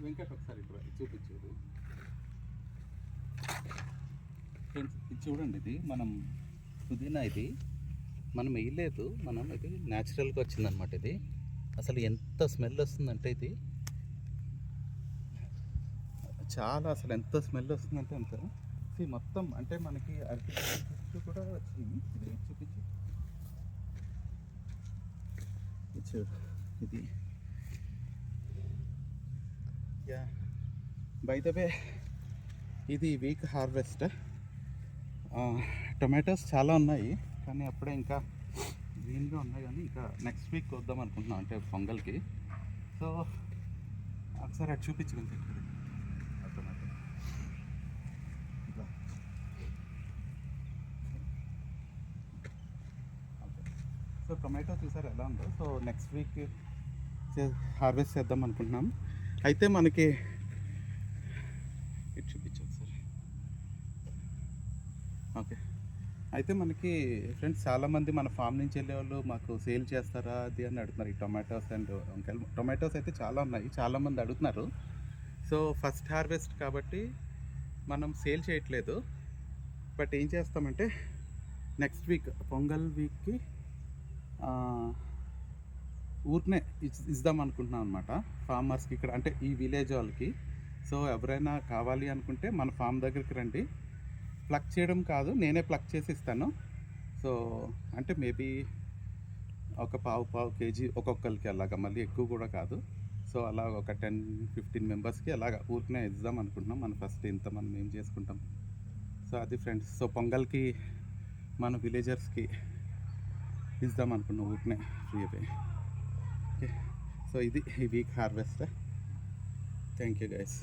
వెంకట్ ఒకసారి ఇప్పుడు చూపించేది ఫ్రెండ్స్, ఇది చూడండి. ఇది మనం పుదీనా, ఇది మనం వేయలేదు, మనం ఇది న్యాచురల్గా వచ్చిందనమాట. ఇది అసలు ఎంత స్మెల్ వస్తుందంటే ఇది చాలా, అసలు ఎంత స్మెల్ వస్తుందంటే అంత. ఇది మొత్తం అంటే మనకి అరటి చుట్టూ కూడా వచ్చింది. ఇది చూపించి చూడు. ఇది యా బై ద వే, ఇది వీక్ హార్వెస్ట్. టొమాటోస్ చాలా ఉన్నాయి, కానీ అప్పుడే ఇంకా గ్రీన్గా ఉన్నాయి. కానీ ఇంకా నెక్స్ట్ వీక్ వద్దాం అనుకుంటున్నాం, అంటే పొంగల్కి. సో ఒకసారి అటు చూపించండి. టొమాటో సో టొమాటో చూసారు ఎలా ఉందో. సో నెక్స్ట్ వీక్ హార్వెస్ట్ చేద్దాం అనుకుంటున్నాం. అయితే మనకి ఇటు చూపించాలి సార్. ఓకే, అయితే మనకి ఫ్రెండ్స్ చాలామంది మన ఫామ్ నుంచి వెళ్ళే వాళ్ళు మాకు సేల్ చేస్తారా అది అని అడుగుతున్నారు. ఈ టొమాటోస్ అండ్ వంకాయలు, టొమాటోస్ అయితే చాలా ఉన్నాయి, చాలామంది అడుగుతున్నారు. సో ఫస్ట్ హార్వెస్ట్ కాబట్టి మనం సేల్ చేయట్లేదు. బట్ ఏం చేస్తామంటే నెక్స్ట్ వీక్ పొంగల్ వీక్కి ఊరినే ఇద్దాం అనుకుంటున్నాం అనమాట ఫార్మర్స్కి ఇక్కడ, అంటే ఈ విలేజ్ వాళ్ళకి. సో ఎవరైనా కావాలి అనుకుంటే మన ఫామ్ దగ్గరికి రండి. ప్లక్ చేయడం కాదు, నేనే ప్లక్ చేసి ఇస్తాను. సో అంటే మేబీ ఒక పావు కేజీ ఒక్కొక్కరికి, అలాగా మళ్ళీ ఎక్కువ కూడా కాదు. సో అలా ఒక 10-15 మెంబర్స్కి అలాగా ఊరికనే ఇద్దాం అనుకుంటున్నాం. మన ఫస్ట్ ఇంత మనం ఏం చేసుకుంటాం. సో అది ఫ్రెండ్స్. సో పొంగల్కి మన విలేజర్స్కి ఇద్దాం అనుకున్నాం ఊరికనే ఫ్రీ అయిపోయి. ఓకే, సో ఇది ఈ week harvest. Thank you guys.